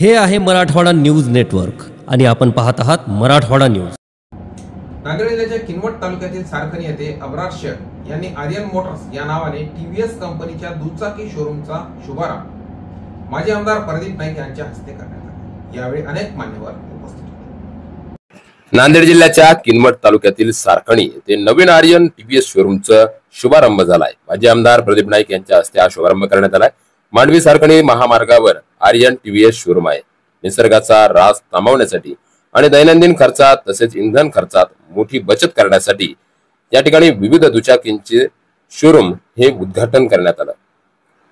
हे आहे Marathwada news network आणि आपण पाहत आहात मराठवाडा न्यूज। नांदेड जिल्ह्याच्या किनवट तालुक्यातील सारखणी येथे अब्रार शेख यांनी आर्यन मोटर्स या नावाने टीव्हीएस कंपनीच्या दुचाकी शोरूमचा शुभारंभ माजी आमदार प्रदीप नाईक यांच्या हस्ते करण्यात आला। यावेळी अनेक मान्यवर उपस्थित होते। नांदेड जिल्ह्याच्या किनवट तालुक्यातील सारखणी येथे नवीन आर्यन टीव्हीएस शोरूमचा शुभारंभ झालाय। माजी आमदार प्रदीप नाईक यांच्या हस्ते हा शुभारंभ करण्यात आलाय। मांडवी सारखणी महामार्गावर आर्यन टीव्हीएस शोरूम आहे। निसर्गाचा ऱ्हास थांबवण्यासाठी आणि दैनंदिन खर्चात तसेच इंधन खर्चात मोठी बचत करण्यासाठी या ठिकाणी विविध दुचाकींचे शोरूम हे उद्घाटन करण्यात आलं।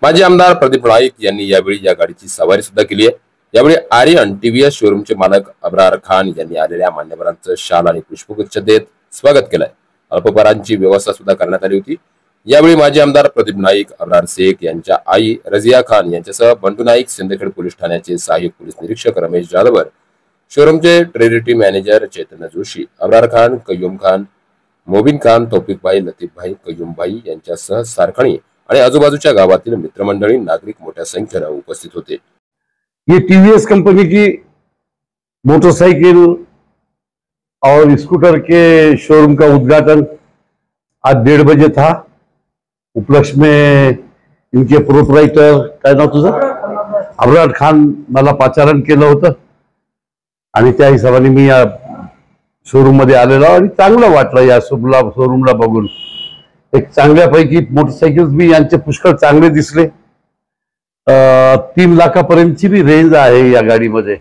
माजी आमदार प्रदीप नाईक यांनी यावेळी या गाडीची सवारी सुद्धा केली आहे। यावेळी आर्यन टीव्हीएस शोरूमचे मालक अब्रार खान यांनी आलेल्या मान्यवरांचं शाल आणि पुष्पगुच्छ देत स्वागत केलंय। अल्पहारांची व्यवस्था सुद्धा करण्यात आली होती। यावेळी माजी आमदार प्रदीप नाईक, अब्रार शेख यांच्या आई रजिया खान यांच्यासह बंडू नाईक, सिंदखेड पोलीस ठाण्याचे सहाय्यक पोलीस निरीक्षक रमेश जाधवर, शोरूमचे ट्रेडिटी मॅनेजर चैतन्य जोशी, अब्रार खान, कय्यूम खान, मोबिन खान, तौफिक भाई, लतीफ भाई, कय्यूम भाई यांच्यासह सारखणी आणि आजूबाजूच्या गावातील मित्रमंडळी, नागरिक मोठ्या संख्येने उपस्थित होते। ये टीवीएस कंपनी की मोटरसाइकिल और स्कूटर के शोरूम का उद्घाटन आज 1:30 बजे था। उपलक्ष्य में इनके प्रोप्राइटर काय नाव तुझं अब्रार खान मला पाचारण केलं होतं आणि त्या हिशोबाने मी या शोरूम मध्ये आलेलो आणि चांगलं वाटलं। या शोरूमला बघून एक चांगल्यापैकी मोटरसायकल्स भी यांचे पुष्कळ चांगले दिसले। 3 लाखापर्यंतची भी रेंज आहे या गाडीमध्ये।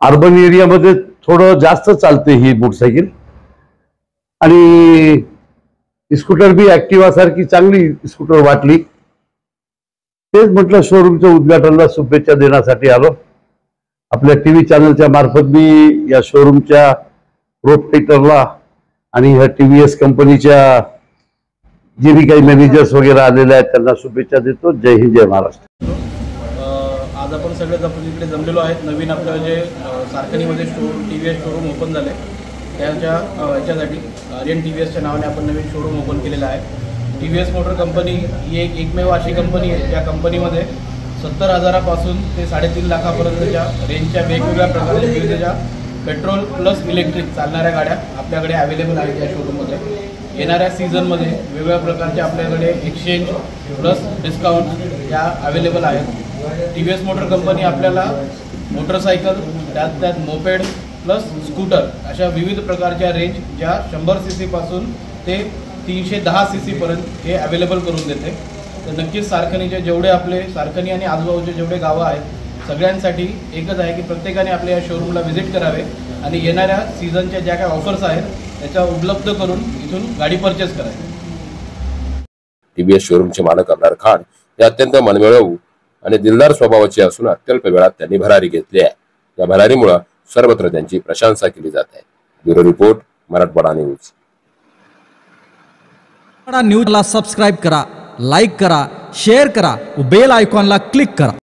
अर्बन एरियामध्ये थोडं जास्त चालते ही मोटरसायकल आणि स्कूटर भी ऍक्टिवा सारखी चांगली स्कूटर वाटली। तेच म्हटलं शोरूमच्या उद्घाटनाला शुभेच्छा देण्यासाठी आलो। आपल्या टीव्ही चॅनलच्या मार्फत मी या शोरूमच्या प्रोप्रायटरला आणि ह्या टीव्हीएस कंपनीच्या जे भी काही मॅनेजर्स वगैरे आलेले आहेत त्यांना शुभेच्छा देतो। जय हिंद, जय महाराष्ट्र। आज आपण सगळेच आपण इकडे जमलेलो आहेत। नवीन आपलं जे सारखणीमध्ये टीव्हीएस शोरूम ओपन झाले त्याच्या याच्यासाठी आर्यन टीव्हीएसच्या नावाने आपण नवीन शोरूम ओपन केलेला आहे। टीव्हीएस मोटर कंपनी ही एकमेव अशी कंपनी आहे या कंपनीमध्ये 70,000पासून ते 3.5 लाखापर्यंतच्या रेंजच्या वेगवेगळ्या प्रकारच्या विविधच्या पेट्रोल प्लस इलेक्ट्रिक चालणाऱ्या गाड्या आपल्याकडे अवेलेबल आहेत या शोरूममध्ये। येणाऱ्या सीझनमध्ये वेगवेगळ्या प्रकारच्या आपल्याकडे एक्सचेंज प्लस डिस्काउंट या अवेलेबल आहेत। टीव्हीएस मोटर कंपनी आपल्याला मोटरसायकल त्यात मोपेड प्लस स्कूटर अशा विविध प्रकारच्या रेंज ज्या 100 सीसी पासून ते 310 सीसी पर्यंत हे अवेलेबल करून देते। तर नक्कीच सारखणीचे जेवढे आपले सारखणी आणि आजूबाजूचे जेवढे गावं आहेत सगळ्यांसाठी एकच आहे की प्रत्येकाने आपल्या या शोरूमला व्हिजिट करावे आणि येणाऱ्या सीझनच्या ज्या काही ऑफर्स आहेत त्याचा उपलब्ध करून इथून गाडी परचेस करावी। टीव्हीएस शोरूमचे मालक अब्रार खान हे अत्यंत मनमिळावू आणि दिलदार स्वभावाचे असून अत्यल्प वेळात त्यांनी भरारी घेतली आहे। या भरारीमुळे सर्वत्र त्यांची प्रशंसा केली जात आहे। Bureau report, Marathwada news. Marathwada न्यूजला सबस्क्राइब करा, लाईक करा, शेअर करा, बेल आयकॉनला क्लिक करा।